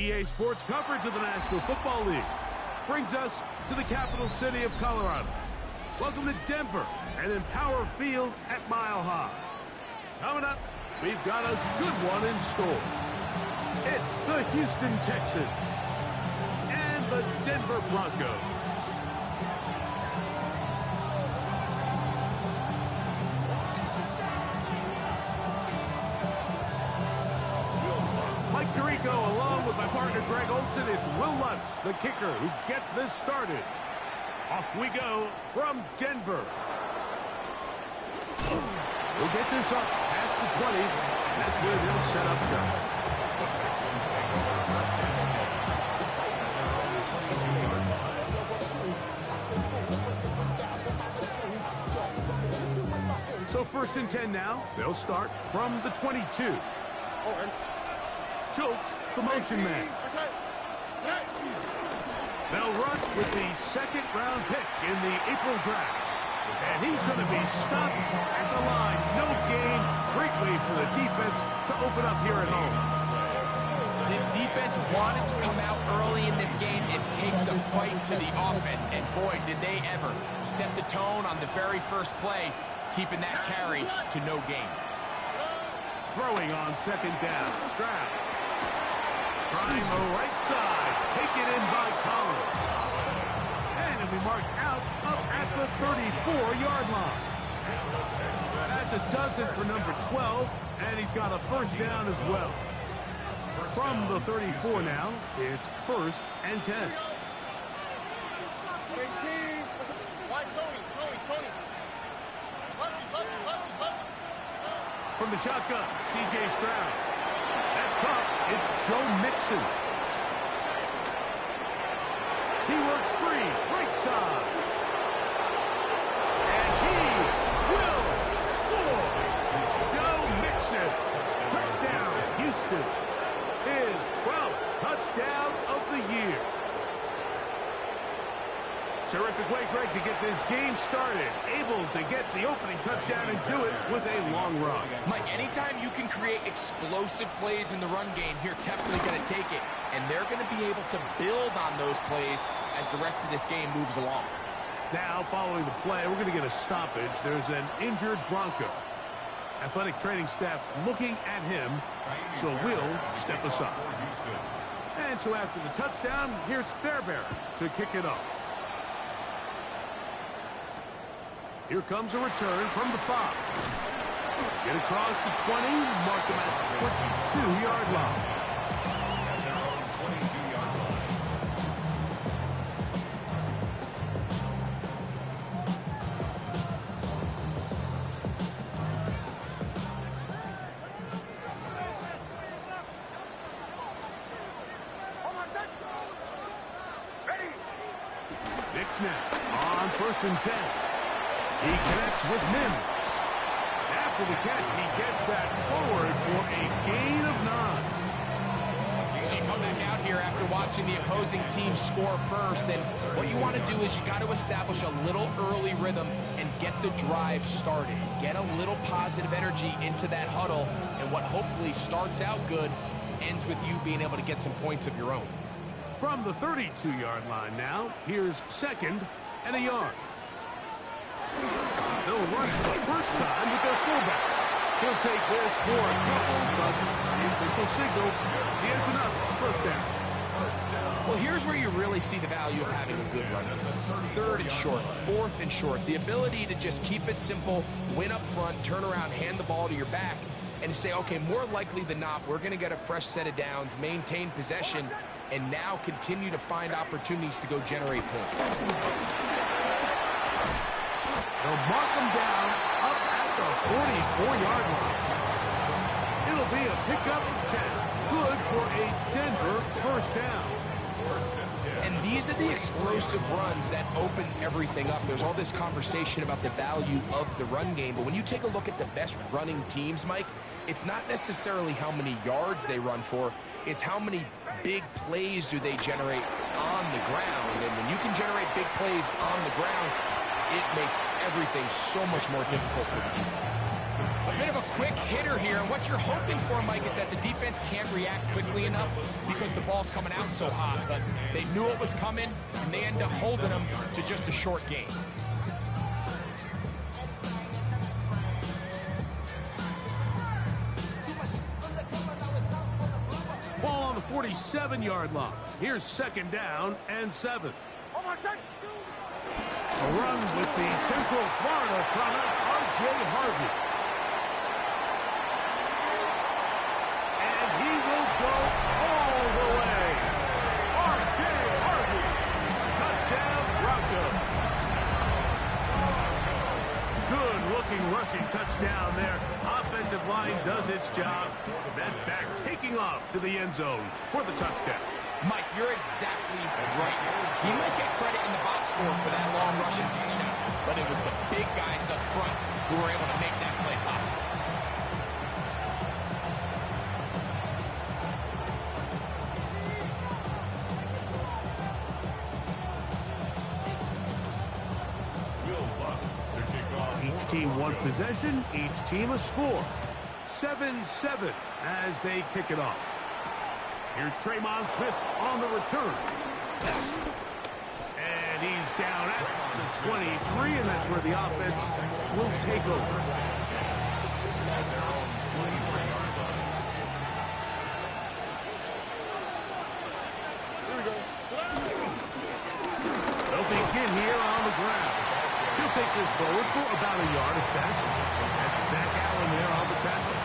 EA Sports coverage of the National Football League brings us to the capital city of Colorado. Welcome to Denver and Empower Field at Mile High. Coming up, we've got a good one in store. It's the Houston Texans and the Denver Broncos. Mike Tirico, along with my partner Greg Olson, it's Will Lutz, the kicker, who gets this started. Off we go from Denver. We'll get this up past the 20s. That's where they'll set up shop. So 1st and 10 now. They'll start from the 22. Schultz, the motion man. They'll run with the 2nd-round pick in the April draft. And he's going to be stopped at the line. No gain. Great way for the defense to open up here at home. This defense wanted to come out early in this game and take the fight to the offense. And boy, did they ever set the tone on the very first play, keeping that carry to no gain. Throwing on 2nd down. Stroud. Trying the right side. Taken in by Collins. And it'll be marked out up at the 34-yard line. That's a dozen for number 12, and he's got a 1st down as well. From the 34 now, it's 1st and 10. From the shotgun, C.J. Stroud. That's caught. It's Joe Mixon. He works free, right side. And he will score. Joe Mixon. Touchdown, Houston. His 12th touchdown of the year. Terrific way, Greg, to get this game started. Able to get the opening touchdown and do it with a long run. Mike, anytime you can create explosive plays in the run game, you're definitely going to take it. And they're going to be able to build on those plays as the rest of this game moves along. Now, following the play, we're going to get a stoppage. There's an injured Bronco. Athletic training staff looking at him, so we'll step aside. And so after the touchdown, here's Fairbairn to kick it off. Here comes a return from the 5. Get across the 20, mark him at the 22-yard line. Nick snap on 1st and 10. He connects with Mims. After the catch, he gets that forward for a gain of 9. So you come back out here after watching the opposing team score first, and what you want to do is you got to establish a little early rhythm and get the drive started. Get a little positive energy into that huddle, and what hopefully starts out good ends with you being able to get some points of your own. From the 32-yard line now, here's 2nd and a yard. They'll run for the 1st time with their fullback. He'll take this for a couple, but the official signal he has enough. 1st down. Well, here's where you really see the value of having a good run. 3rd and short, 4th and short. The ability to just keep it simple, win up front, turn around, hand the ball to your back, and to say, okay, more likely than not, we're going to get a fresh set of downs, maintain possession, and now continue to find opportunities to go generate points. They'll mark them down up at the 44-yard line. It'll be a pickup of 10. Good for a Denver 1st down. And these are the explosive runs that open everything up. There's all this conversation about the value of the run game, but when you take a look at the best running teams, Mike, it's not necessarily how many yards they run for, it's how many big plays do they generate on the ground. And when you can generate big plays on the ground, it makes everything so much more difficult for the defense. A bit of a quick hitter here, and what you're hoping for, Mike, is that the defense can't react quickly enough because the ball's coming out so hot. But they knew it was coming, and they end up holding them to just a short game. Ball on the 47-yard line. Here's 2nd down and 7. A run with the Central Florida product, R.J. Harvey. And he will go all the way. R.J. Harvey. Touchdown, Broncos. Good-looking rushing touchdown there. Offensive line does its job. That back taking off to the end zone for the touchdown. Mike, you're exactly right. He might get credit in the box score for that long rushing touchdown, but it was the big guys up front who were able to make that play possible. Each team one possession, each team a score. 7-7 as they kick it off. Here's Tremon Smith on the return. And he's down at the 23, and that's where the offense will take over. They'll begin here on the ground. He'll take this forward for about a yard at best. That's Zach Allen there on the tackle.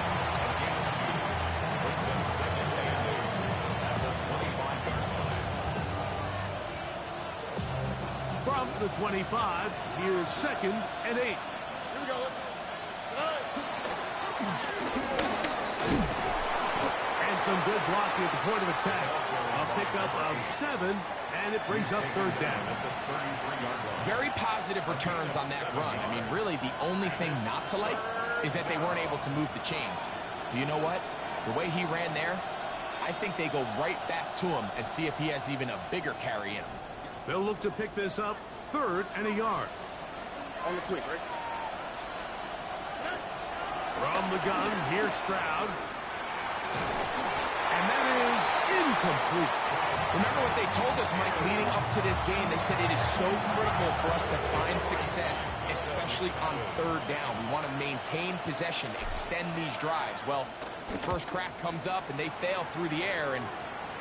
From the 25, here's 2nd and 8. Here we go. And some good blocking at the point of attack. A pickup of 7, and it brings up 3rd down. Very positive returns on that run. I mean, really, the only thing not to like is that they weren't able to move the chains. You know what? The way he ran there, I think they go right back to him and see if he has even a bigger carry in him. They'll look to pick this up 3rd and a yard. On the quick, right? From the gun, here's Stroud. And that is incomplete. Remember what they told us, Mike, leading up to this game? They said it is so critical for us to find success, especially on 3rd down. We want to maintain possession, extend these drives. Well, the first crack comes up and they fail through the air, and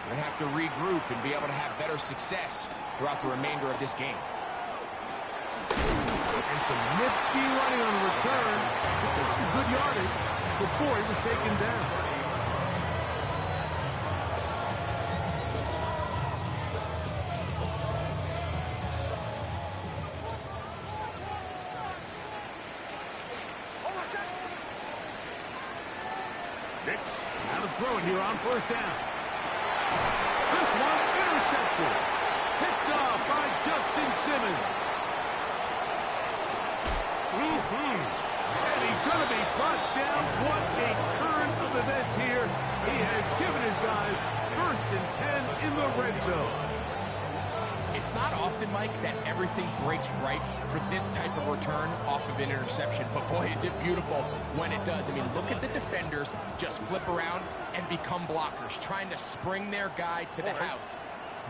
we're going to have to regroup and be able to have better success throughout the remainder of this game. And some nifty running on the return. Some good yardage before he was taken down. Nix, now to throw it here on 1st down. This one intercepted. Picked off by Justin Simmons. And he's going to be brought down. What a turn of events here. He has given his guys 1st and 10 in the red zone. It's not often, Mike, that everything breaks right for this type of return off of an interception. But, boy, is it beautiful when it does. I mean, look at the defenders just flip around and become blockers, trying to spring their guy to the house.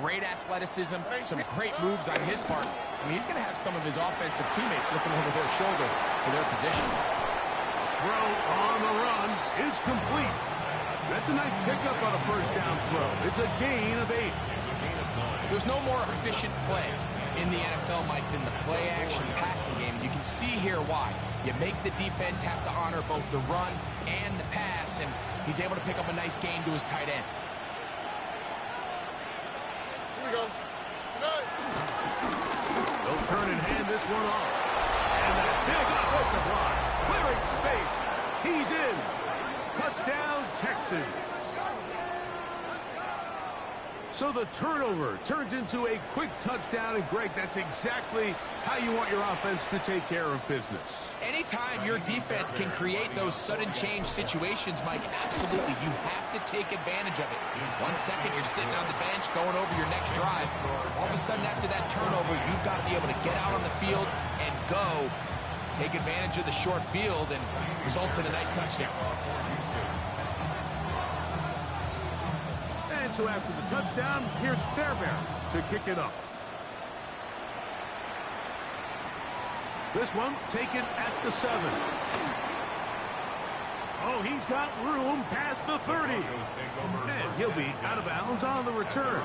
Great athleticism, some great moves on his part. I mean, he's going to have some of his offensive teammates looking over their shoulder for their position. Throw on the run is complete. That's a nice pickup on a 1st down throw. It's a gain of 8. There's no more efficient play in the NFL, Mike, than the play-action passing game. And you can see here why. You make the defense have to honor both the run and the pass, and he's able to pick up a nice gain to his tight end. Here we go. They'll turn and hand this one off. And that big offensive line clearing space. He's in. Touchdown, Texans. So the turnover turns into a quick touchdown, and Greg, that's exactly how you want your offense to take care of business. Anytime your defense can create those sudden change situations, Mike, absolutely, you have to take advantage of it. 1 second, you're sitting on the bench going over your next drive. All of a sudden, after that turnover, you've got to be able to get out on the field and go. Take advantage of the short field and results in a nice touchdown. And so after the touchdown, here's Fairbairn to kick it up. This one taken at the 7. Oh, he's got room past the 30. And he'll be out of bounds on the return.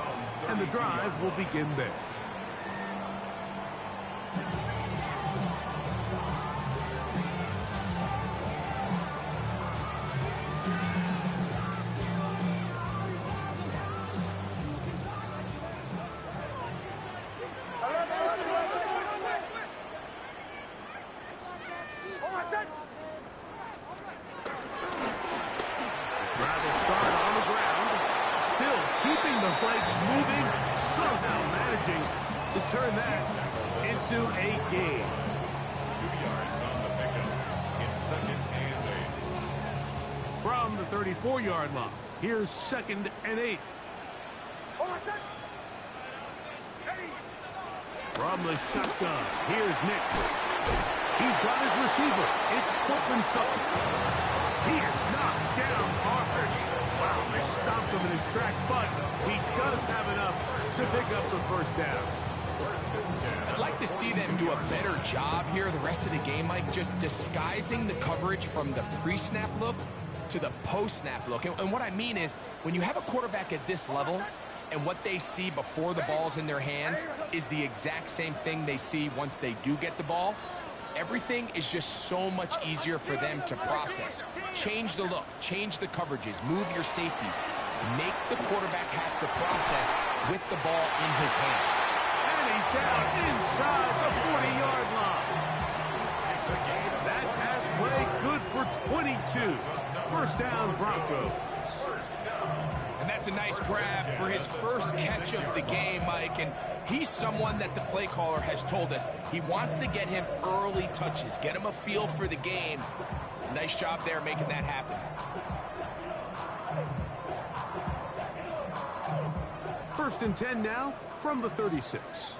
And the drive will begin there. To turn that into a gain. 2 yards on the pickup. It's 2nd and 8. From the 34-yard line, here's 2nd and 8. From the shotgun, here's Nick. He's got his receiver. It's Courtland Sutton. He is knocked down hard. Wow, they stopped him in his tracks, but he does have enough to pick up the first down. I'd like to see them do a better job here the rest of the game, Mike, just disguising the coverage from the pre-snap look to the post-snap look. And what I mean is, when you have a quarterback at this level, and what they see before the ball's in their hands is the exact same thing they see once they do get the ball, everything is just so much easier for them to process. Change the look, change the coverages, move your safeties. Make the quarterback have to process with the ball in his hand. And he's down inside the 40-yard line. That pass play good for 22. First down, Broncos. And that's a nice grab for his first catch of the game, Mike. And he's someone that the play caller has told us he wants to get him early touches, get him a feel for the game. Nice job there making that happen. First and 10 now from the 36.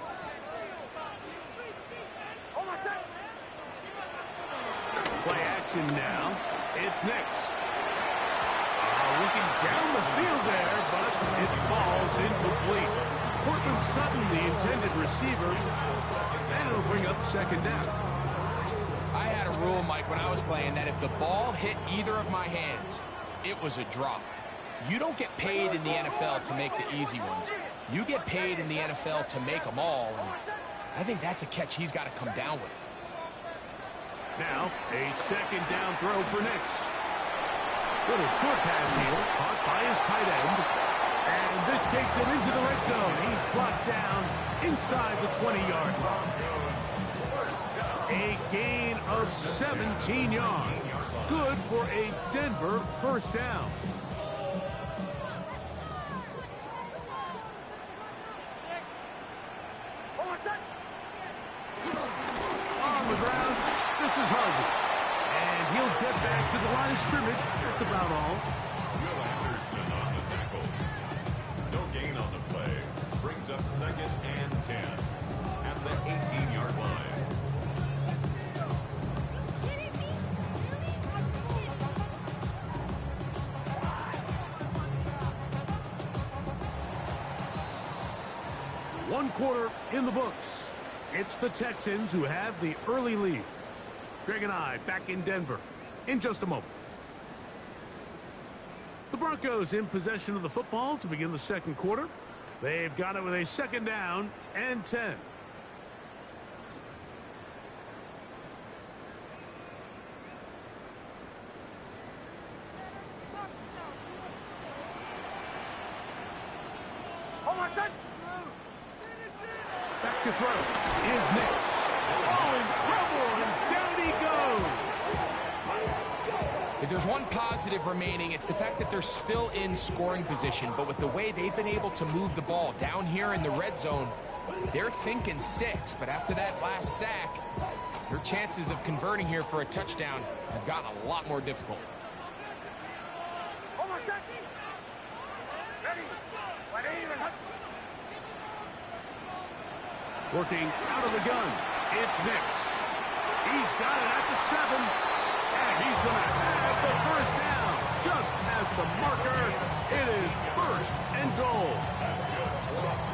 Play action now. It's Nix. Looking down the field there, but it falls incomplete. Courtland Sutton, the intended receiver, and it'll bring up 2nd down. I had a rule, Mike, when I was playing that if the ball hit either of my hands, it was a drop. You don't get paid in the NFL to make the easy ones. You get paid in the NFL to make them all, and I think that's a catch he's got to come down with. Now, a 2nd down throw for Nix. Little short pass here, caught by his tight end. And this takes him into the red zone. He's brought down inside the 20-yard line. A gain of 17 yards. Good for a Denver first down. On the ground, this is Harvey. And he'll get back to the line of scrimmage. That's about all. Will Anderson on the tackle. No gain on the play. Brings up 2nd and 10 at the 18-yard line. One quarter in the books. It's the Texans who have the early lead. Greg and I back in Denver in just a moment. The Broncos in possession of the football to begin the second quarter. They've got it with a 2nd down and 10. Back to throw is Nix. Oh, in trouble, and down he goes. If there's one positive remaining, it's the fact that they're still in scoring position. But with the way they've been able to move the ball down here in the red zone, they're thinking 6. But after that last sack, their chances of converting here for a touchdown have gotten a lot more difficult. Working out of the gun, it's Nix. He's got it at the 7, and he's going to have the first down. Just as the marker, it is 1st and goal.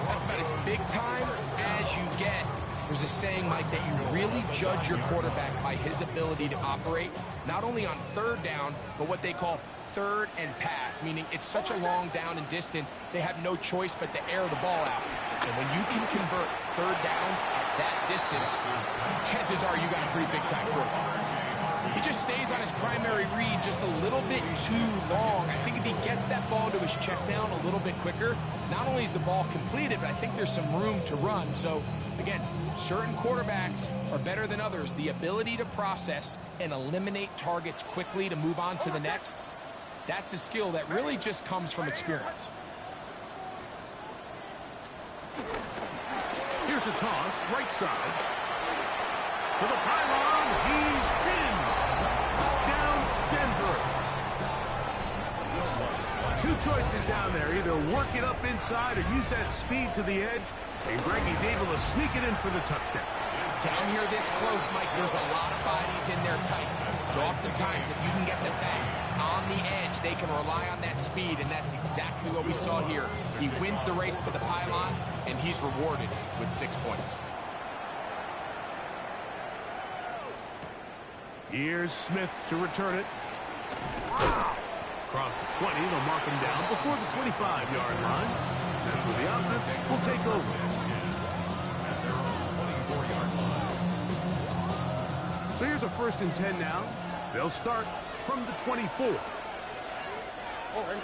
That's about as big time as you get. There's a saying, Mike, that you really judge your quarterback by his ability to operate, not only on 3rd down, but what they call 3rd and pass, meaning it's such a long down and distance, they have no choice but to air the ball out. And when you can convert 3rd downs at that distance, chances are you got a pretty big-time quarterback. He just stays on his primary read just a little bit too long. I think if he gets that ball to his check down a little bit quicker, not only is the ball completed, but I think there's some room to run. So, again, certain quarterbacks are better than others. The ability to process and eliminate targets quickly to move on to the next, that's a skill that really just comes from experience. Here's a toss, right side. To the pylon, he's in. Touchdown, Denver. 2 choices down there. Either work it up inside or use that speed to the edge. And Greggy's able to sneak it in for the touchdown. Down here this close, Mike, there's a lot of bodies in there tight. So oftentimes, if you can get them back on the edge, they can rely on that speed, and that's exactly what we saw here. He wins the race to the pylon, and he's rewarded with 6 points. Here's Smith to return it. Across the 20, they'll mark him down before the 25-yard line. That's where the offense will take over. So here's a 1st and 10 now. They'll start from the 24. Over.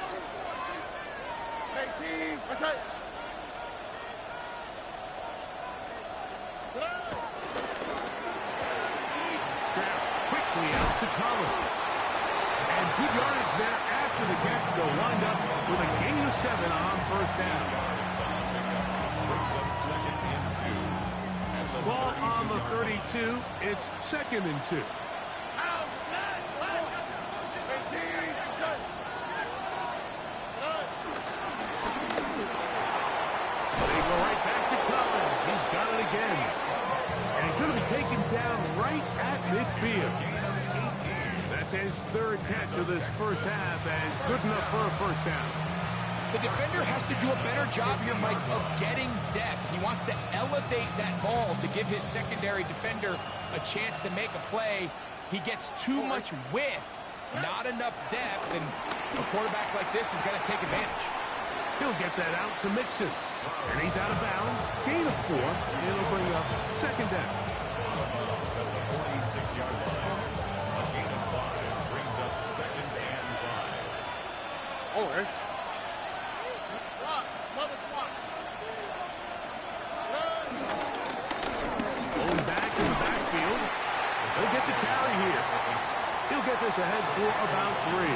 18. What's that? Strap quickly out to Collins. And good yardage there after the catch. They'll wind up with a gain of 7 on 1st down. Ball on the 32. It's 2nd and 2. Midfield. That's his 3rd catch of this 1st half, and good enough for a 1st down. The defender has to do a better job here, Mike, of getting depth. He wants to elevate that ball to give his secondary defender a chance to make a play. He gets too much width, not enough depth, and a quarterback like this is going to take advantage. He'll get that out to Mixon, and he's out of bounds. Gain of 4, and it'll bring up 2nd down. 46-yard line. A gain of 5 brings up 2nd and 5. Over. Going back in the backfield. He'll get the carry here. He'll get this ahead for about 3.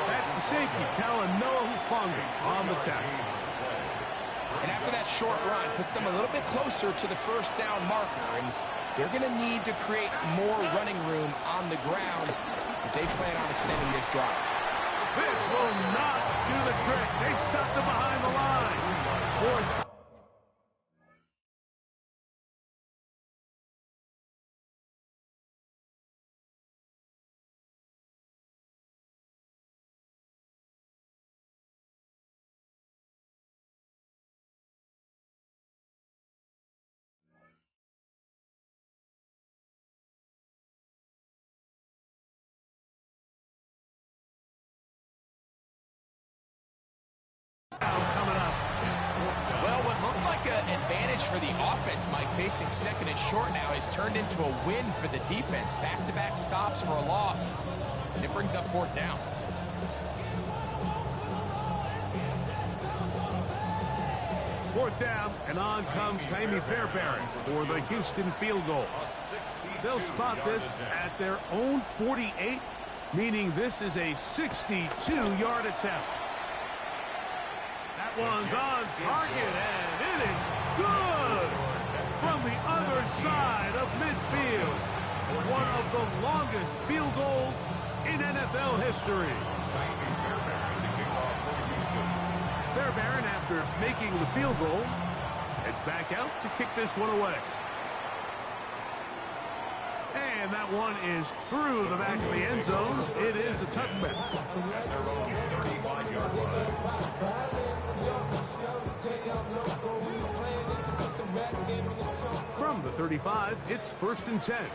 That's the safety, Talanoa Hufanga on the tackle. And after that short run, puts them a little bit closer to the 1st down marker, and they're going to need to create more running room on the ground if they plan on extending this drive. This will not do the trick. They stuck them behind the line. 4th. Coming up. Well, what looked like an advantage for the offense, Mike, facing 2nd and short now, has turned into a win for the defense. Back-to-back stops for a loss. And it brings up 4th down. Fourth down, and on comes Kaimi Fairbairn for the Houston field goal. They'll spot this at their own 48, meaning this is a 62-yard attempt. That one's on target, and it is good from the other side of midfield. One of the longest field goals in NFL history. Fairbairn, after making the field goal, heads back out to kick this one away. And that one is through the back of the end zone. It is a touchback. From the 35, it's 1st and 10.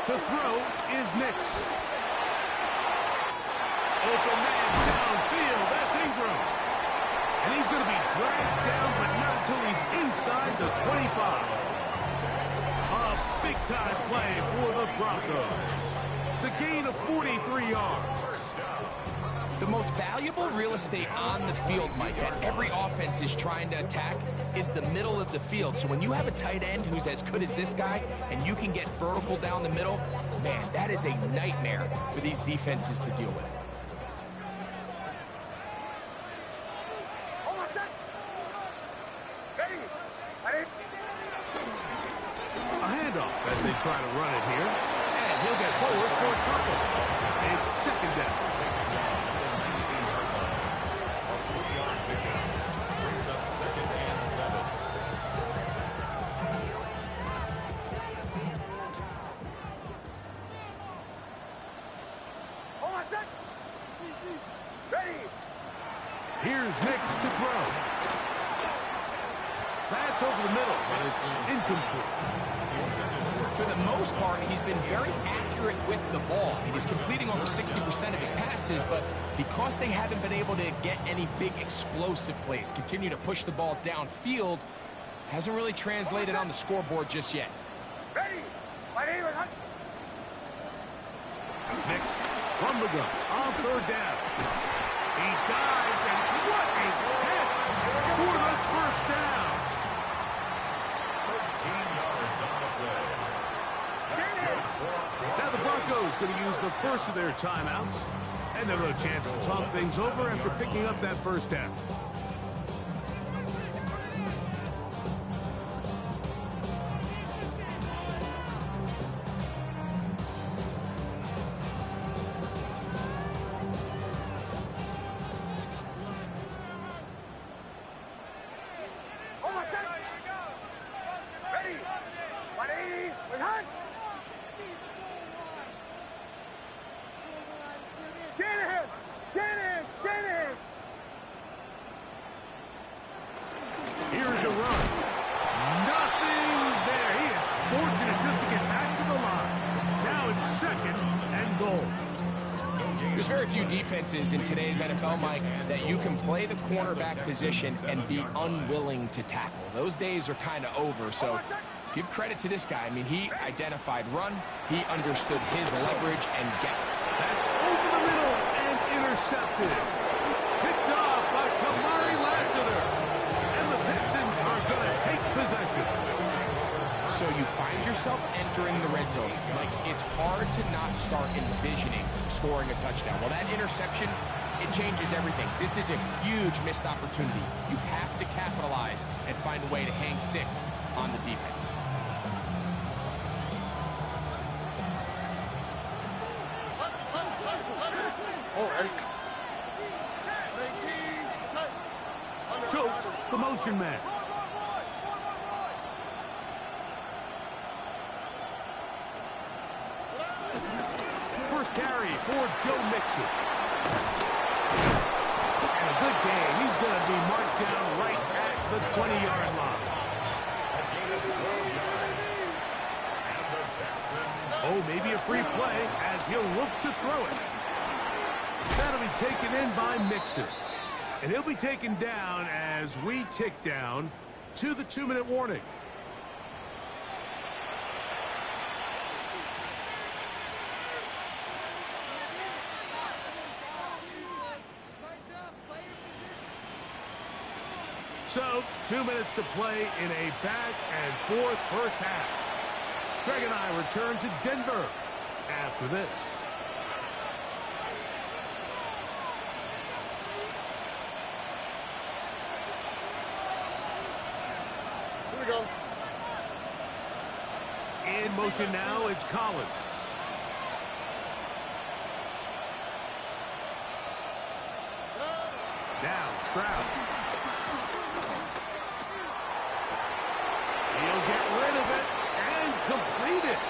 To throw is Nix. Open man downfield. That's Ingram. And he's going to be dragged down, but not until he's inside the 25. A big-time play for the Broncos. It's a gain of 43 yards. The most valuable real estate on the field, Mike, that every offense is trying to attack is the middle of the field. So when you have a tight end who's as good as this guy and you can get vertical down the middle, man, that is a nightmare for these defenses to deal with. A handoff as they try to run it here. And he'll get forward for a couple. It's 2nd down. Here's Nix to throw. That's over the middle, but it's incomplete. For the most part, he's been very accurate with the ball. I mean, he's completing over 60% of his passes, but because they haven't been able to get any big explosive plays, continue to push the ball downfield, hasn't really translated on the scoreboard just yet. Nix from the gun on 3rd down. He dives, and what a catch for the 1st down. 13 yards on the play. Now the Broncos going to use the first of their timeouts, and they'll have a chance to talk things over after picking up that 1st down. Here's a run. Nothing there. He is fortunate just to get back to the line. Now it's 2nd and goal. There's very few defenses in today's NFL, Mike, that you can play the cornerback position and be unwilling to tackle. Those days are kind of over, so give credit to this guy. I mean, he identified run, he understood his leverage and gap. That's over the middle and intercepted. Picked off by Kamari Lassiter. And the Texans are going to take possession. So you find yourself entering the red zone. Like, it's hard to not start envisioning scoring a touchdown. Well, that interception, it changes everything. This is a huge missed opportunity. You have to capitalize and find a way to hang 6 on the defense. Schultz, the motion man. First carry for Joe Mixon. And a good game. He's going to be marked down right at the 20-yard line. Oh, maybe a free play as he'll look to throw it. That'll be taken in by Mixon. And he'll be taken down as we tick down to the 2-minute warning. So, 2 minutes to play in a back-and-forth first half. Greg and I return to Denver after this. Here we go. In motion now, it's Collins. Now, Stroud. He'll get rid of it and complete it.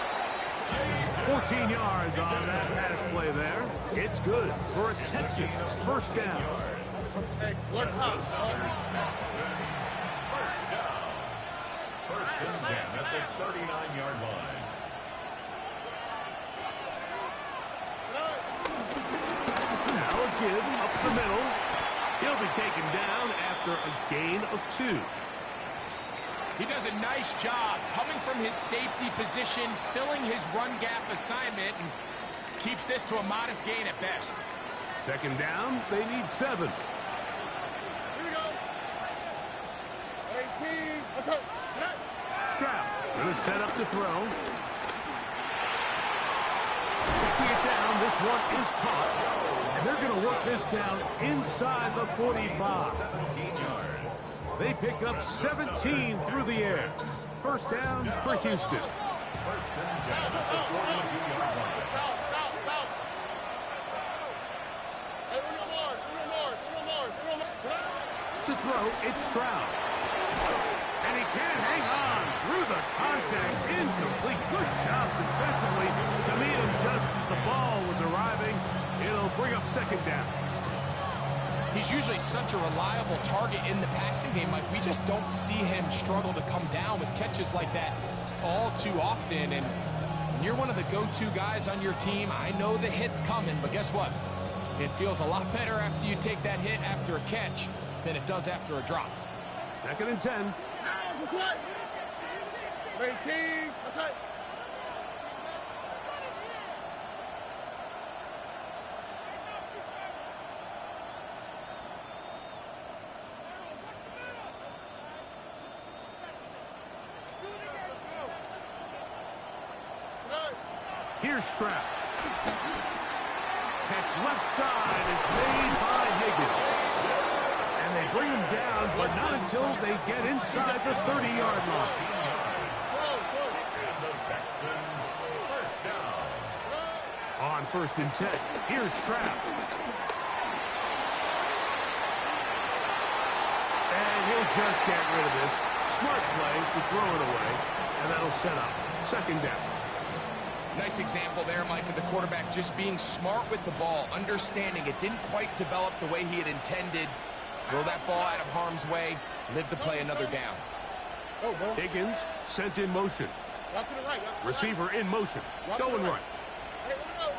14 yards on that pass play there. It's good for a Texans first down. Hey, one hop. First down. First and 10 at the 39-yard line. Now a give up the middle. He'll be taken down after a gain of 2. He does a nice job coming from his safety position, filling his run gap assignment, and keeps this to a modest gain at best. Second down, they need 7. Here we go. 18. Let's go. Stroud going to set up the throw. Taking it down, this one is caught. And they're going to work this down inside the 45. 17 yards. They pick up 17 through the air. First down for Houston. First and 10 at the 42-yard line. Hey, Uno more. To throw, it's Stroud. And he can't hang on through the contact. Incomplete. Good job defensively to meet him just as the ball was arriving. It'll bring up second down. He's usually such a reliable target in the passing game. Like, we just don't see him struggle to come down with catches like that all too often. And when you're one of the go-to guys on your team, I know the hit's coming, but guess what? It feels a lot better after you take that hit after a catch than it does after a drop. Second and 10. That's right. 18. That's right. Here's Stroud. Catch left side is made by Higgins. And they bring him down, but not until they get inside the 30-yard line. And the Texans first down. On first and 10, here's Stroud. And he'll just get rid of this. Smart play to throw it away, and that'll set up second down. Nice example there, Mike, of the quarterback just being smart with the ball, understanding it didn't quite develop the way he had intended. Throw that ball out of harm's way, live to play another down. Higgins sent in motion. Rock to the right. Receiver in motion. Going right. Hey, Uno.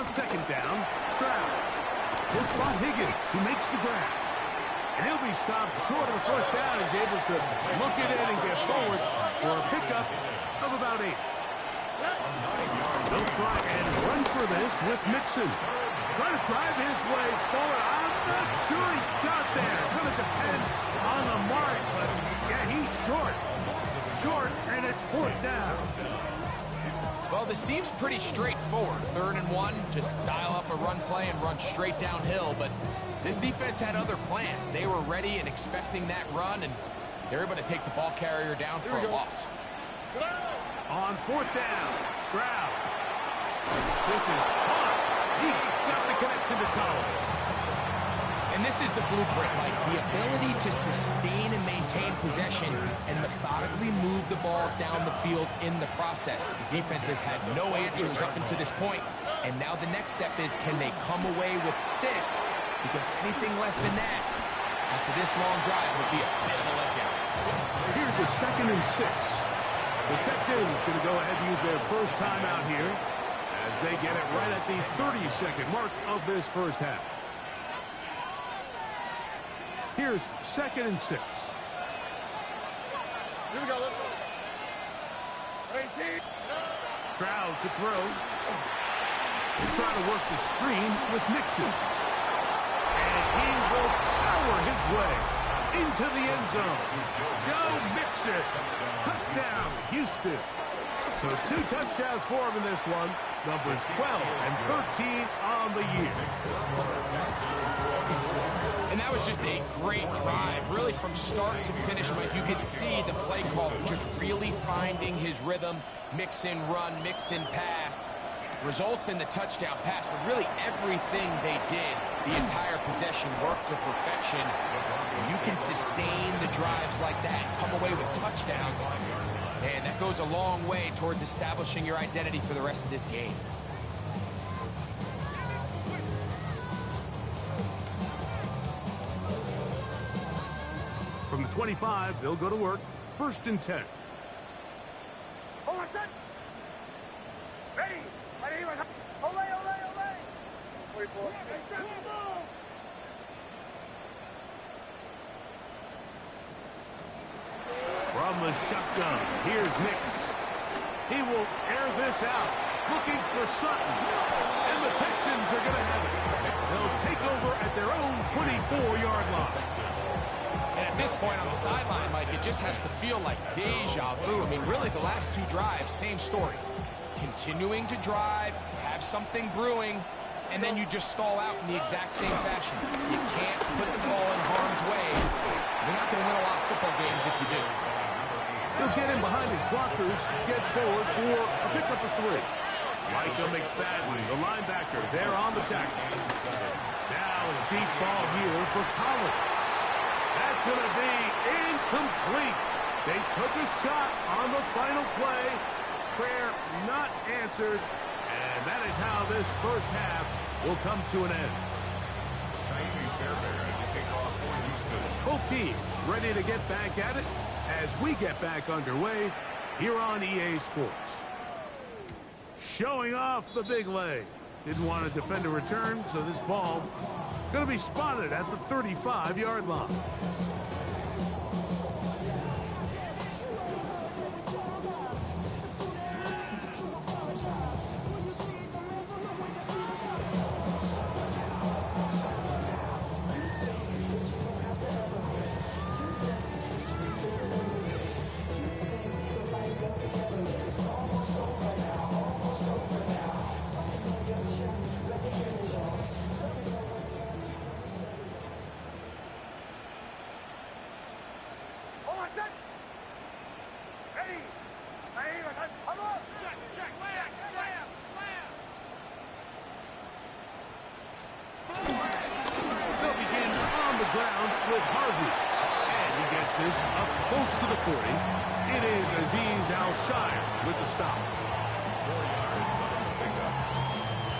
On second down, Stroud. He'll spot Higgins, who makes the grab. And he'll be stopped short of the first down. He's able to look it in and get forward for a pickup of about 8. They'll try and run for this with Mixon. Trying to drive his way forward. I'm not sure he got there. Going to depend on the mark, but yeah, he's short. Short, and it's fourth down. Well, this seems pretty straightforward. 3rd and 1, just dial up a run play and run straight downhill. But this defense had other plans. They were ready and expecting that run, and they're able to take the ball carrier down for a loss. On fourth down, Stroud. This is hot. He got the connection to Collins. And this is the blueprint, Mike. The ability to sustain and maintain possession and methodically move the ball down the field in the process. The defense has had no answers up until this point, and now the next step is, can they come away with 6? Because anything less than that, after this long drive, would be a bit of a letdown. Here's a 2nd and 6. The Texans going to go ahead and use their first timeout here as they get it right at the 30-second mark of this first half. Here's 2nd and 6. Here we go. Let's go. 18. Stroud to throw. He's trying to work the screen with Mixon. And he will power his way into the end zone. Go Mixon. Touchdown, Houston. So 2 touchdowns for him in this one. Numbers 12 and 13 on the year. And that was just a great drive. Really from start to finish, Mike, you could see the play caller just really finding his rhythm. Mix in run, mix in pass. Results in the touchdown pass, but really everything they did, the entire possession worked to perfection. And you can sustain the drives like that, come away with touchdowns, and that goes a long way towards establishing your identity for the rest of this game. From the 25, they'll go to work. 1st and 10. Hold on, set. Ready. Ready. Olay, olay, olay. 44. From the shotgun, here's Nix. He will air this out, looking for Sutton. And the Texans are going to have it. They'll take over at their own 24-yard line. And at this point on the sideline, Mike, it just has to feel like deja vu. I mean, really, the last 2 drives, same story. Continuing to drive, have something brewing, and then you just stall out in the exact same fashion. You can't put the ball in harm's way. You're not going to win a lot of football games if you do. He'll get in behind his blockers, get forward for a pickup of 3. Micah McFadden, the linebacker, there on the tackle. Now a deep ball here for Collins. That's going to be incomplete. They took a shot on the final play. Prayer not answered. And that is how this first half will come to an end. Both teams ready to get back at it as we get back underway here on EA Sports. Showing off the big leg. Didn't want to defend a return, so this ball going to be spotted at the 35-yard line. With Harvey. And he gets this up close to the 40. It is Azeez Al-Shire with the stop. 4 yards on the pickup.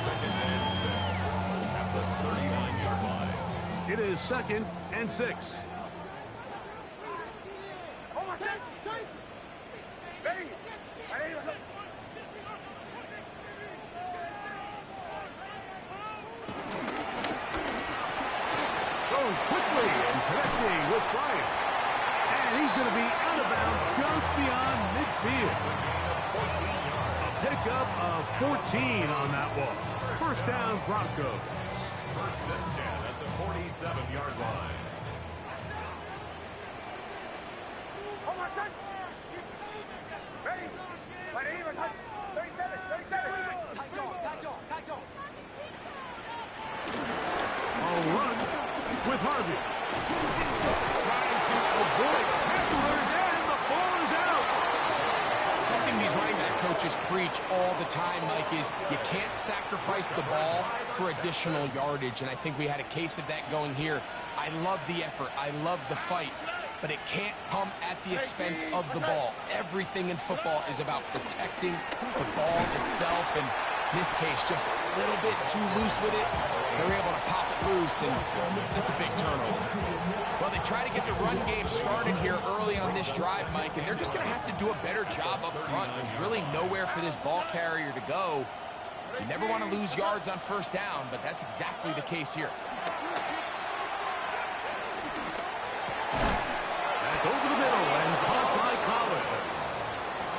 2nd and 6 at the 39-yard line. It is 2nd and 6. Hold on, set. Ready. Ready. Going quickly and connecting with Bryant. And he's going to be out of bounds just beyond midfield. A pickup of 14 on that one. 1st down, Broncos. 1st and 10 at the 47-yard line. Hold on, set. Ready. Ready. 37. 37. Tight dog. A run with Harvey. Trying to avoid tacklers, and the ball is out. Something these running back coaches preach all the time, Mike, is you can't sacrifice the ball for additional yardage, and I think we had a case of that going here. I love the effort. I love the fight, but it can't come at the expense of the ball. Everything in football is about protecting the ball itself, and in this case, just a little bit too loose with it. They're able to pop it loose, and that's a big turnover. Well, they try to get the run game started here early on this drive, Mike, and they're just going to have to do a better job up front. There's really nowhere for this ball carrier to go. You never want to lose yards on 1st down, but that's exactly the case here. That's over the middle and caught by Collins.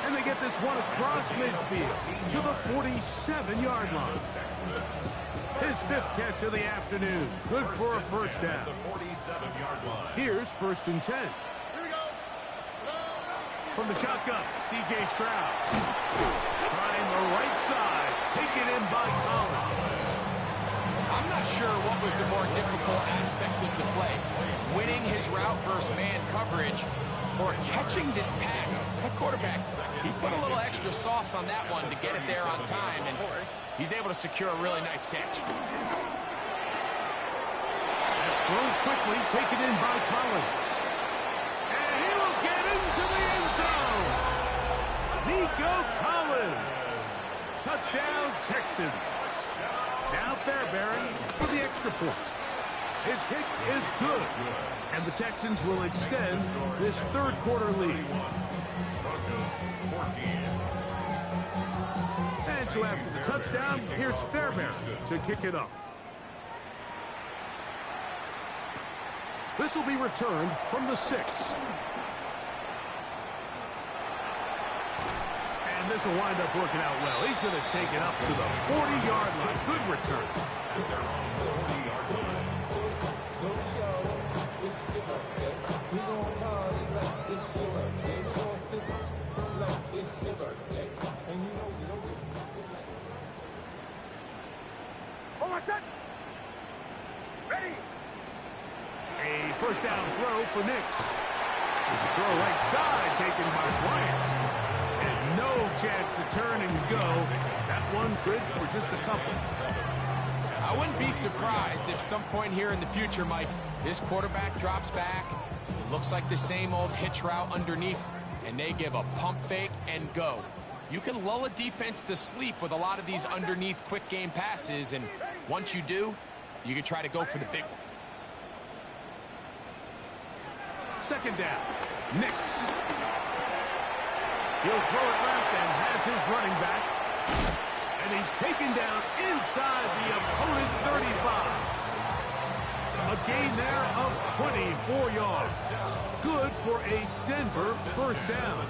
And they get this one across midfield to the 47-yard line. His 5th catch of the afternoon. Good for a first down. Here's 1st and 10. From the shotgun, C.J. Stroud. Trying the right side. Taken in by Collins. I'm not sure what was the more difficult aspect of the play. Winning his route versus man coverage or catching this pass. That quarterback, he put a little extra sauce on that one to get it there on time, and he's able to secure a really nice catch. That's thrown quickly, taken in by Collins. And he will get into the end zone. Nico Collins. Touchdown, Texans. Now Fairbairn for the extra point. His kick is good. And the Texans will extend this 3rd quarter lead. And so after the touchdown, here's Fairbairn to kick it up. This will be returned from the 6. And this will wind up working out well. He's going to take it up to the 40-yard line. Good return. Ready? A first down throw for Nix. There's a throw right side taken by Bryant. And no chance to turn and go. That one bridge for just a couple. I wouldn't be surprised if some point here in the future, Mike, this quarterback drops back. It looks like the same old hitch route underneath, and they give a pump fake and go. You can lull a defense to sleep with a lot of these underneath quick game passes, and once you do, you can try to go for the big one. 2nd down. Nix. He'll throw it left and has his running back. And he's taken down inside the opponent's 35. A gain there of 24 yards. Good for a Denver first down.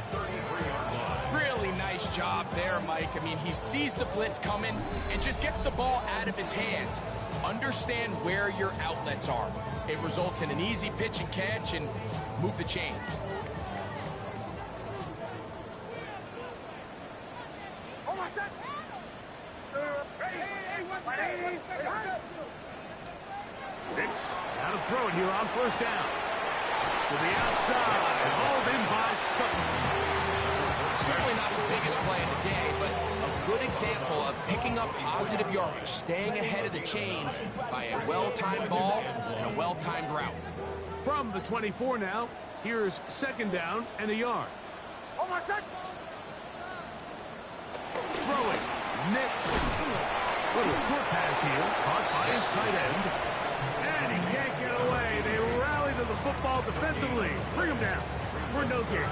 Really nice job there, Mike. I mean, he sees the blitz coming and just gets the ball out of his hands. Understand where your outlets are. It results in an easy pitch and catch and move the chains. Nix out of throw it here on first down. To the outside, hauled in by Sutton. Certainly not the biggest play of the day, but a good example of picking up positive yardage, staying ahead of the chains by a well-timed ball and a well-timed route. From the 24 now, here's 2nd down and a yard. Throwing. Nix. Little short pass here, caught by his tight end. And he can't get away. They rally to the football defensively. Bring him down for no gain.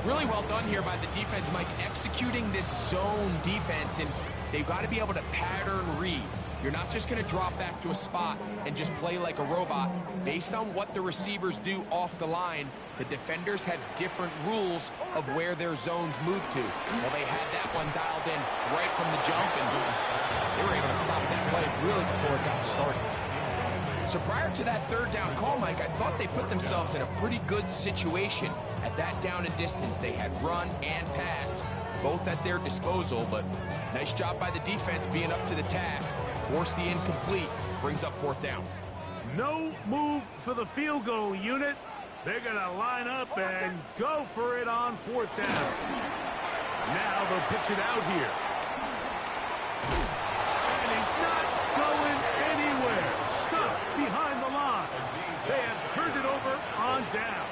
Really well done here by the defense, Mike, executing this zone defense, and they've got to be able to pattern read. You're not just going to drop back to a spot and just play like a robot. Based on what the receivers do off the line, the defenders have different rules of where their zones move to. Well, they had that one dialed in right from the jump, and they were able to stop that play really before it got started. So prior to that 3rd down call, Mike, I thought they put themselves in a pretty good situation. At that down and distance, they had run and pass, both at their disposal, but nice job by the defense being up to the task. Force the incomplete, brings up 4th down. No move for the field goal unit. They're going to line up and go for it on 4th down. Now they'll pitch it out here. And he's not going anywhere. Stuffed behind the line. They have turned it over on down.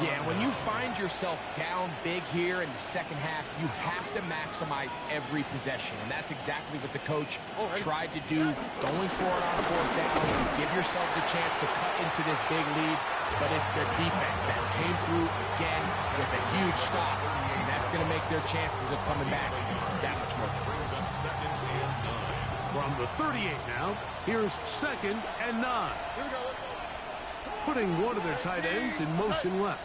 Yeah, when you find yourself down big here in the 2nd half, you have to maximize every possession, and that's exactly what the coach tried to do, going for it on 4th down. Give yourselves a chance to cut into this big lead, but it's their defense that came through again with a huge stop, and that's going to make their chances of coming back that much more difficult. From the 38 now, here's 2nd and 9. Here we go. Putting one of their tight ends in motion left.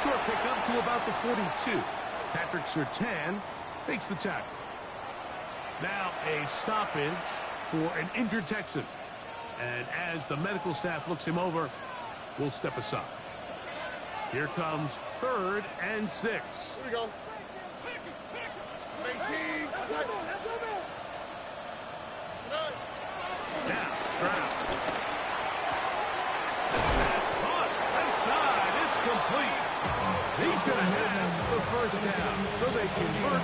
short pickup to about the 42. Patrick Surtain makes the tackle. Now a stoppage for an injured Texan. And as the medical staff looks him over, we'll step aside. Here comes 3rd and 6. Here we go. 18. Now, Stroud. That's caught. Left side. It's complete. He's going to have the first down. So they convert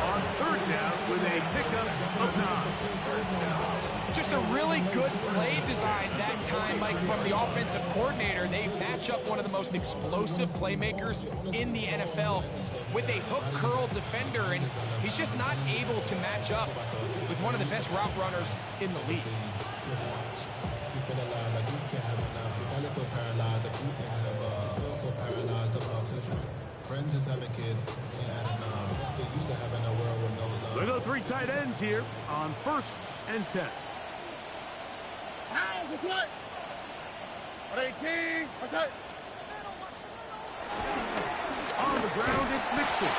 on 3rd down with a pickup of 9. Just a really good play design that time, Mike, from the offensive coordinator. They match up one of the most explosive playmakers in the NFL with a hook curl defender, and he's just not able to match up with one of the best route runners in the league. Friends just having kids ain't adding up. Still used to having a world with no love. They go 3 tight ends here on 1st and 10. What's that? 18. What's that? On the ground, it's Mixon.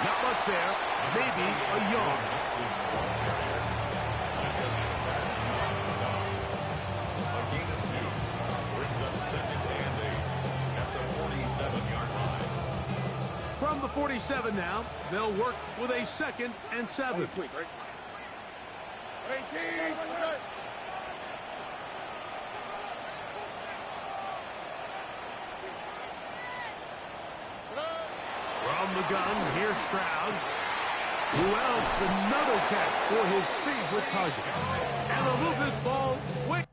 Not much there. Maybe a yard. A gain of 2 brings up 2nd and 8 at the 47-yard line. From the 47 now, they'll work with a 2nd and 7. Quick, right? 18. What's that? From the gun, here's Stroud. Who else? Another catch for his favorite target. And they'll move this ball quick.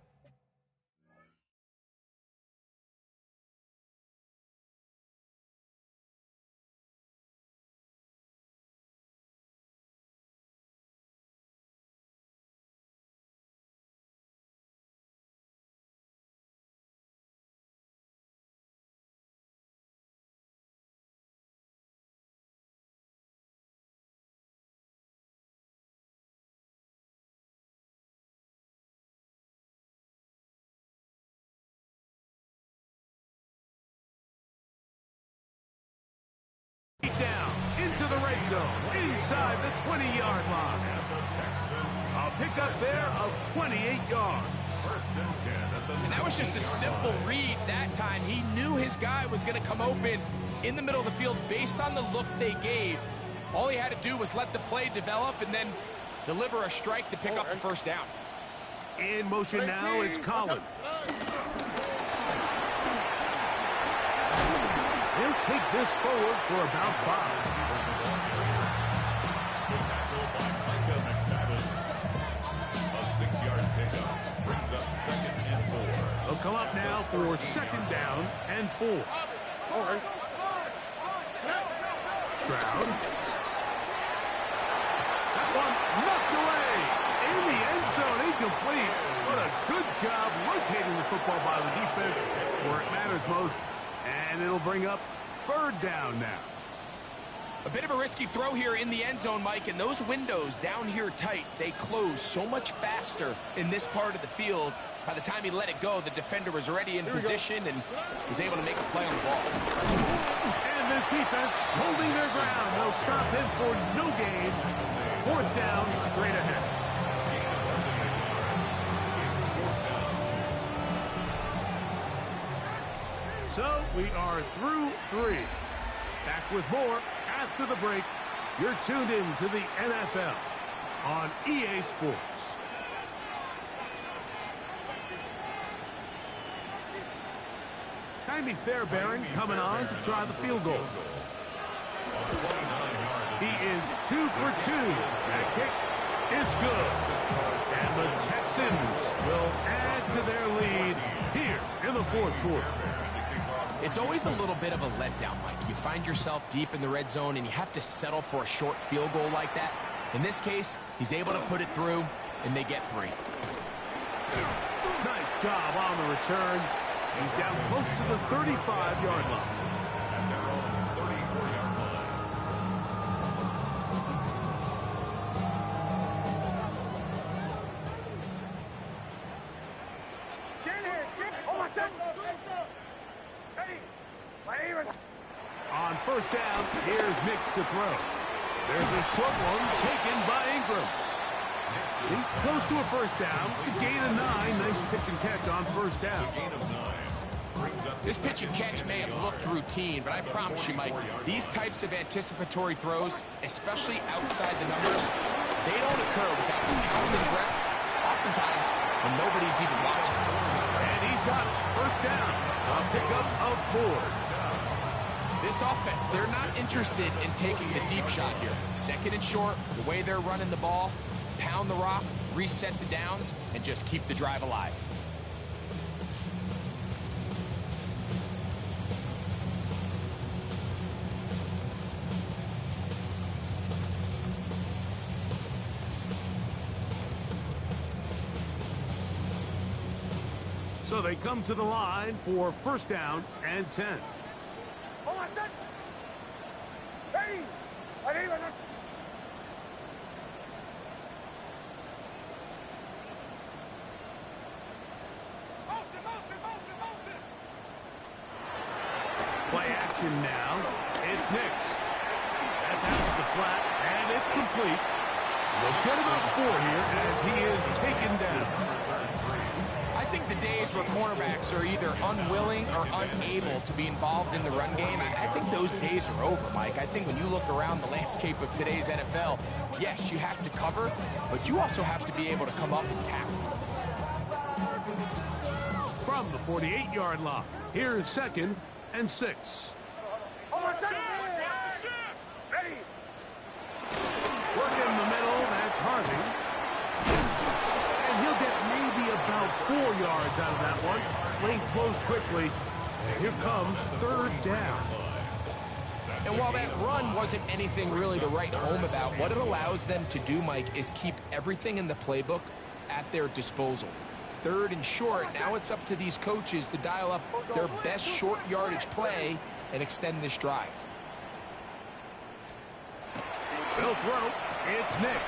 Down into the red zone, inside the 20-yard line. A pickup there of 28 yards. 1st and 10 at the And that was just a simple read that time. He knew his guy was going to come open in the middle of the field based on the look they gave. All he had to do was let the play develop and then deliver a strike to pick up the 1st down. In motion now, it's Collins. He'll take this forward for about 5. The tackle by Micah McFadden. A 6-yard pickup brings up 2nd and 4. They'll come up now for 2nd down and 4. All right. Stroud. That one knocked away. In the end zone, incomplete. What a good job locating the football by the defense where it matters most. And it'll bring up 3rd down now. A bit of a risky throw here in the end zone, Mike, and those windows down here tight, they close so much faster in this part of the field. By the time he let it go, the defender was already in position and was able to make a play on the ball. And this defense holding their ground. They'll stop him for no gain. 4th down, straight ahead. So we are through 3. Back with more after the break. You're tuned in to the NFL on EA Sports. Kindly Fairbairn coming on to try the field goal. He is 2 for 2. That kick is good. And the Texans will add to their lead here in the 4th quarter. It's always a little bit of a letdown, Mike. You find yourself deep in the red zone and you have to settle for a short field goal like that. In this case, he's able to put it through, and they get 3. Nice job on the return. He's down close to the 35-yard line. At their own 34-yard line. Get in here, shit. Oh, my son. Eddie. My even. On first down, here's Nix to throw. There's a short one taken by Ingram. He's close to a first down. It's a gain of 9. Nice pitch and catch on first down. This pitch and catch may have looked routine, but I promise you, Mike, these types of anticipatory throws, especially outside the numbers, they don't occur without countless reps, oftentimes when nobody's even watching. And he's got it. First down. A pickup of 4. This offense, they're not interested in taking the deep shot here. Second and short, the way they're running the ball, pound the rock, reset the downs, and just keep the drive alive. So they come to the line for first down and 10. Play action now. It's Nix. That's out to the flat, and it's complete. They'll get about 4 here as he is taken down. I think the days where cornerbacks are either unwilling or unable to be involved in the run game, I think those days are over, Mike. I think when you look around the landscape of today's NFL, yes, you have to cover, but you also have to be able to come up and tackle. From the 48-yard line, here's second and 6. Working the middle, that's Harvey. And he'll get maybe about 4 yards out of that one. Playing close quickly. And here comes third down. And while that run wasn't anything really to write home about, what it allows them to do, Mike, is keep everything in the playbook at their disposal. Third and short, now it's up to these coaches to dial up their best short yardage play and extend this drive. They'll throw. It's Nix.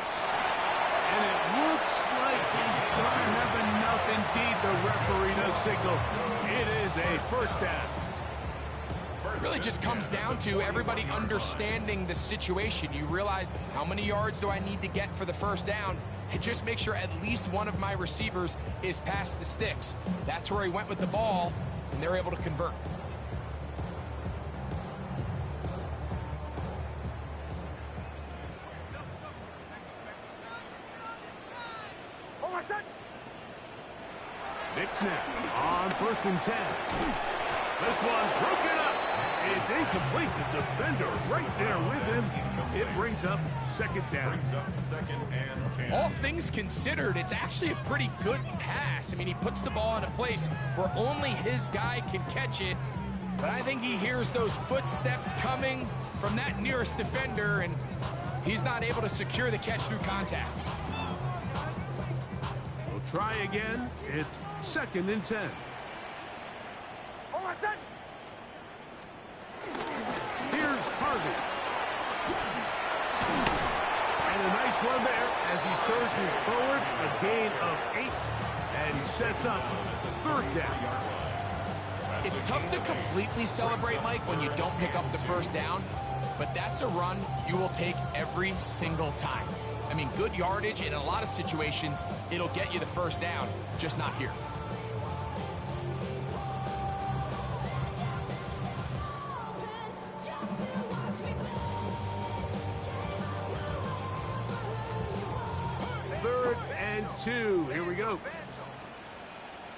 And it looks like he's going to have enough. Indeed, the referee does signal. It is a first down. It really just comes down to everybody understanding the situation. You realize, how many yards do I need to get for the first down? And just make sure at least one of my receivers is past the sticks. That's where he went with the ball, and they're able to convert. Nix now on first and 10. This one broken up. It's incomplete. The defender right there with him. It brings up second down. All things considered, it's actually a pretty good pass. I mean, he puts the ball in a place where only his guy can catch it. But I think he hears those footsteps coming from that nearest defender, and he's not able to secure the catch through contact. We'll try again. It's second and 10. Here's Harvey. And a nice run there as he surges forward. A gain of 8 and sets up third down. It's tough to completely celebrate, Mike, when you don't pick up the first down, but that's a run you will take every single time. I mean, good yardage, and in a lot of situations, it'll get you the first down, just not here. Third and 2. Here we go.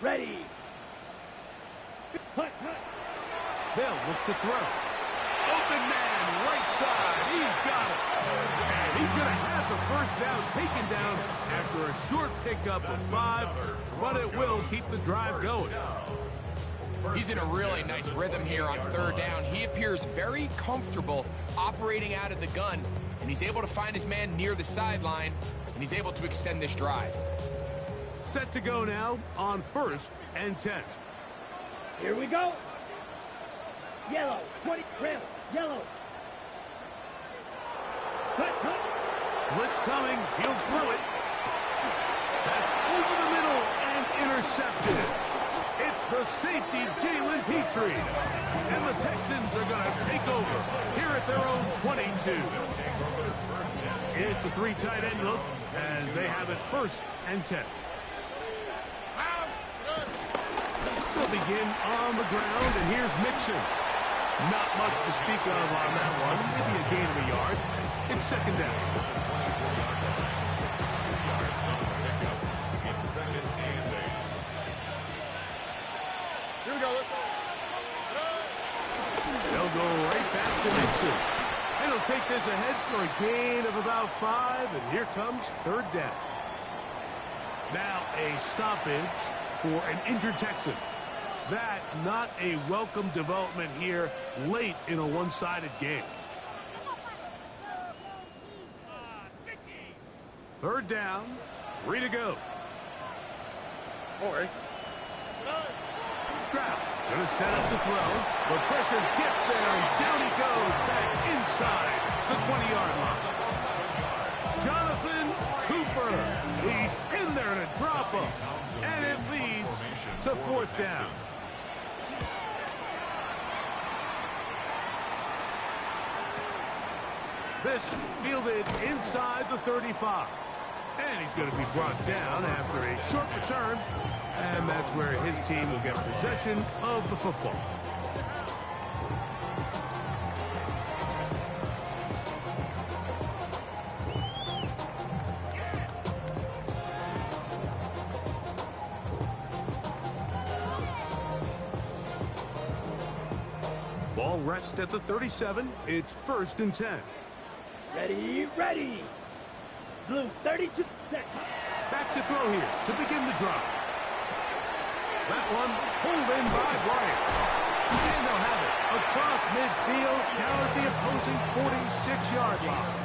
Ready. They'll look to throw. Open man, right side. He's got it. And he's going to have the first down taken down after a short pickup of 5, but it will keep the drive going. He's in a really nice rhythm here on third down. He appears very comfortable operating out of the gun, and he's able to find his man near the sideline, and he's able to extend this drive. Set to go now on first and 10. Here we go. Yellow. 20. Red. Yellow. Cut. Blitz coming. He'll throw it. That's over the middle and intercepted. It's the safety, Jalen Pitre. retrieve. And the Texans are going to take over here at their own 22. It's a three tight end look as they have it 1st and 10. They'll begin on the ground, and here's Mixon. Not much to speak of on that one. Maybe a gain of a yard. It's 2nd down. It's 2nd and 8. Here we go. They'll go right back to Mixon. And he'll take this ahead for a gain of about 5, and here comes 3rd down. Now a stoppage for an injured Texan. That not a welcome development here late in a one-sided game. 3rd down, 3 to go. All right. Stroud gonna set up the throw. The pressure gets there, and down he goes back inside the 20-yard line. Jonathan Cooper, he's in there to drop him, and it leads to 4th down. This fielded inside the 35. And he's going to be brought down after a short return. And that's where his team will get possession of the football. Ball rests at the 37. It's 1st and 10. Ready, ready. Blue, 32 seconds. Back to throw here to begin the drive. That one pulled in by Bryant. And they'll have it across midfield down at the opposing 46-yard line.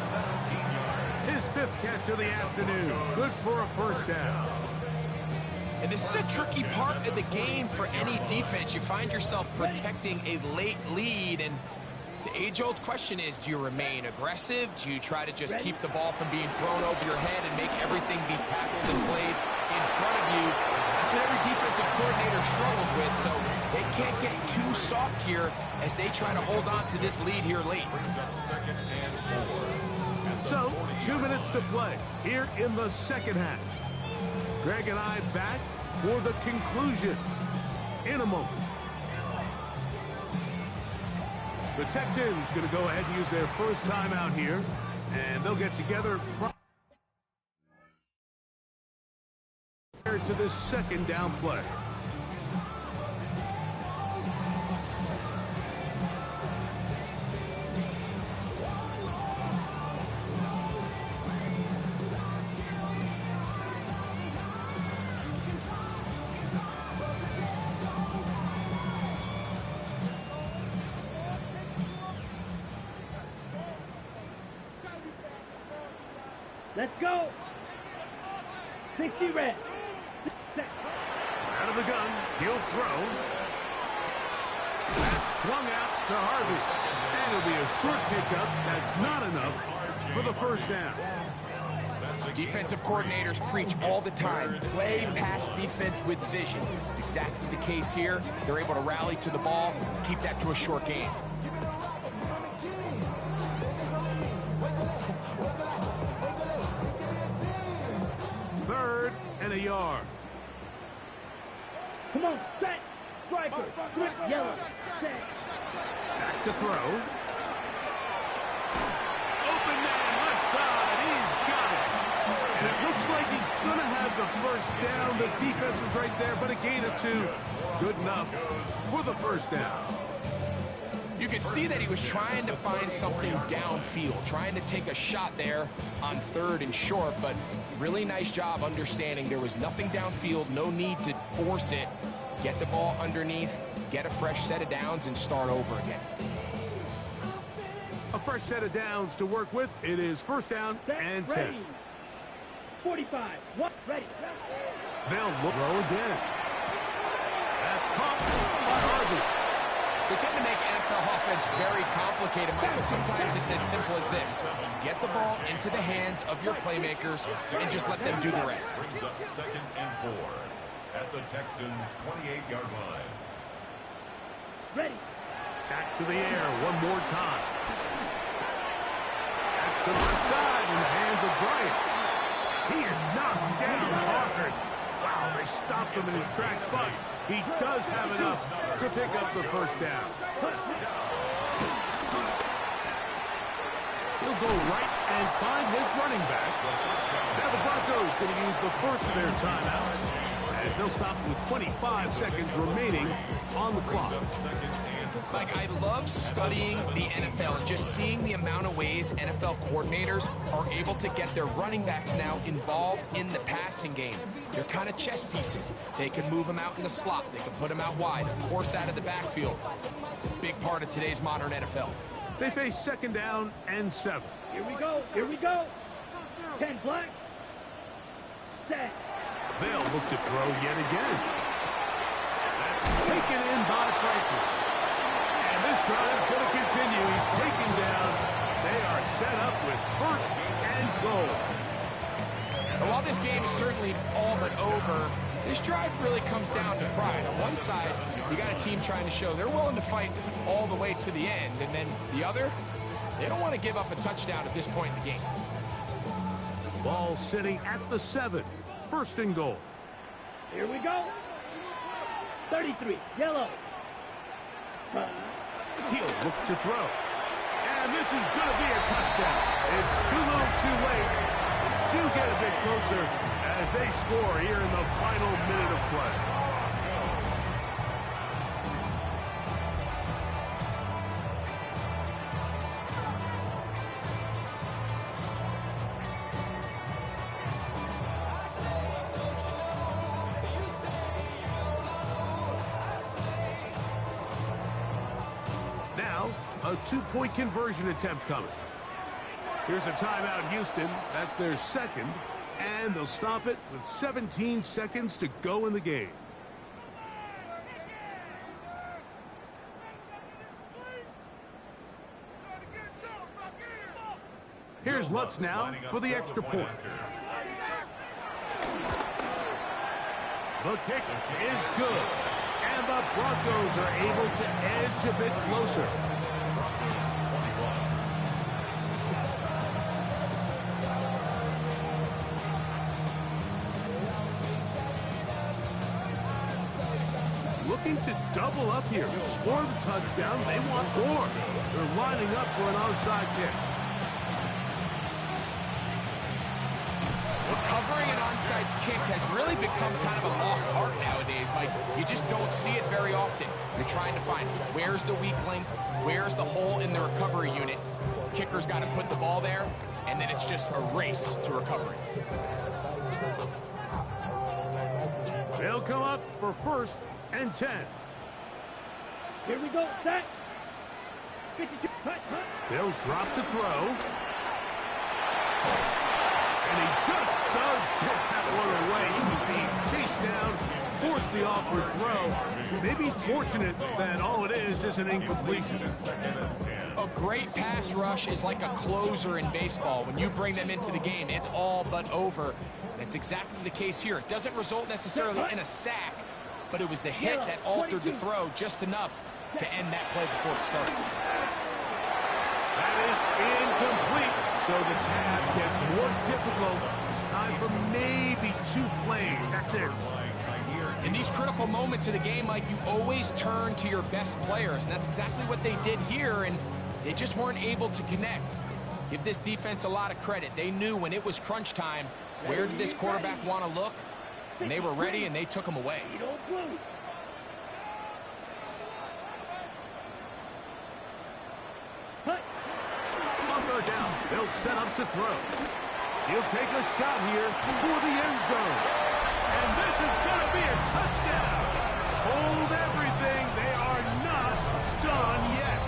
His 5th catch of the afternoon. Good for a 1st down. And this is a tricky part of the game for any defense. You find yourself protecting a late lead, and the age-old question is, do you remain aggressive? Do you try to just keep the ball from being thrown over your head and make everything be tackled and played in front of you? That's what every defensive coordinator struggles with, so they can't get too soft here as they try to hold on to this lead here late. So, 2 minutes to play here in the 2nd half. Greg and I back for the conclusion in a moment. The Texans going to go ahead and use their 1st timeout here, and they'll get together prior to this 2nd down play. Let's go. 60 red. Out of the gun, he'll throw. That's swung out to Harvey. And it'll be a short pickup. That's not enough for the 1st down. Defensive coordinators preach all the time, play pass defense with vision. It's exactly the case here. They're able to rally to the ball, keep that to a short game. 3rd and a yard. Come on, set. Striker. Yellow. Set. Back to throw. Open man, left side. He's got it. And it looks like he's going to have the 1st down. The defense was right there, but a gain of 2. Good enough for the 1st down. You could see that he was trying to find something downfield, trying to take a shot there on 3rd and short, but really nice job understanding there was nothing downfield, no need to force it. Get the ball underneath, get a fresh set of downs, and start over again. A fresh set of downs to work with. It is 1st down and 10. Ready. 45. What? Ready. They'll look throw again. That's caught by Harvey. They tend to make NFL offense very complicated, Michael. Sometimes it's as simple as this. Get the ball into the hands of your playmakers and just let them do the rest. Brings up 2nd and 4 at the Texans' 28-yard line. Ready. Back to the air one more time. That's to the left side in the hands of Bryant. He is knocked down hard. Wow, they stopped him in his tracks, but he does have enough to pick up the first down. He'll go right and find his running back. Now the Broncos going to use the first of their timeouts, as they'll stop with 25 seconds remaining on the clock. Like, I love studying the NFL and just seeing the amount of ways NFL coordinators are able to get their running backs now involved in the passing game. They're kind of chess pieces. They can move them out in the slot. They can put them out wide, of course, out of the backfield. It's a big part of today's modern NFL. They face 2nd down and 7. Here we go. Here we go. 10 black. Set. They'll look to throw yet again. That's taken in by Franklin. And this drive is going to continue. He's taking down. They are set up with 1st and goal. And while this game is certainly all but over, this drive really comes down to pride. On one side, you got a team trying to show they're willing to fight all the way to the end. And then the other, they don't want to give up a touchdown at this point in the game. Ball sitting at the 7. 1st and goal. Here we go. 33. Yellow. He'll look to throw. And this is going to be a touchdown. It's too little too late. Do get a bit closer as they score here in the final minute of play. Now, a 2-point conversion attempt coming. Here's a timeout, Houston. That's their 2nd, and they'll stop it with 17 seconds to go in the game. Here's Lutz now for the extra point. The kick is good, and the Broncos are able to edge a bit closer. Looking to double up here to score the touchdown. They want more. They're lining up for an onside kick. Recovering an onside kick has really become kind of a lost art nowadays, Mike. You just don't see it very often. You're trying to find where's the weak link, where's the hole in the recovery unit. Kicker's got to put the ball there, and then it's just a race to recovery. They'll come up for 1st and 10. Here we go. Set. 52. Cut. They'll drop to throw. And he just does get that one away. He was being chased down, forced the awkward throw. Maybe he's fortunate that all it is an incompletion. A great pass rush is like a closer in baseball. When you bring them into the game, it's all but over. That's exactly the case here. It doesn't result necessarily in a sack, but it was the hit that altered the throw just enough to end that play before it started. That is incomplete, so the task gets more difficult. Time for maybe 2 plays. That's it. In these critical moments of the game, Mike, you always turn to your best players, and that's exactly what they did here, and they just weren't able to connect. Give this defense a lot of credit. They knew when it was crunch time, where did this quarterback want to look? And they were ready, and they took him away. On third down, they'll set up to throw. He'll take a shot here for the end zone. And this is going to be a touchdown. Hold everything. They are not done yet.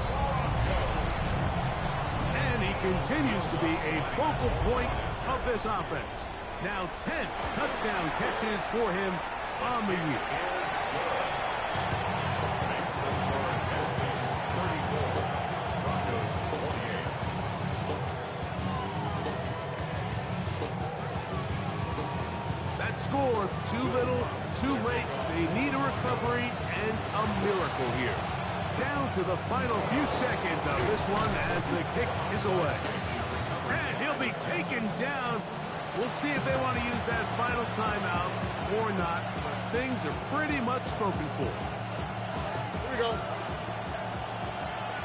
And he continues to be a focal point of this offense. Now 10 touchdown catches for him on the year. That score, too little, too late. They need a recovery and a miracle here. to the final few seconds of this one as the kick is away. And he'll be taken down. We'll see if they want to use that final timeout or not. But things are pretty much spoken for. Here we go.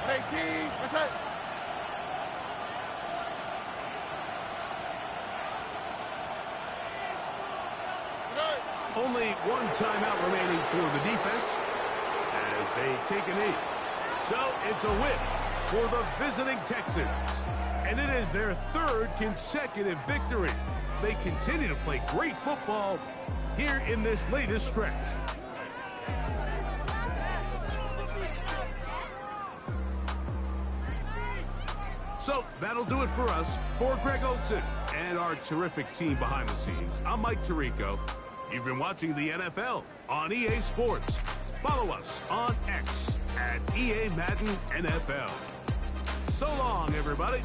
18. That's it. Only one timeout remaining for the defense as they take a knee. So it's a win for the visiting Texans. And it is their third consecutive victory. They continue to play great football here in this latest stretch. So that'll do it for us. For Greg Olsen and our terrific team behind the scenes, I'm Mike Tirico. You've been watching the NFL on EA Sports. Follow us on X at EA Madden NFL. So long, everybody.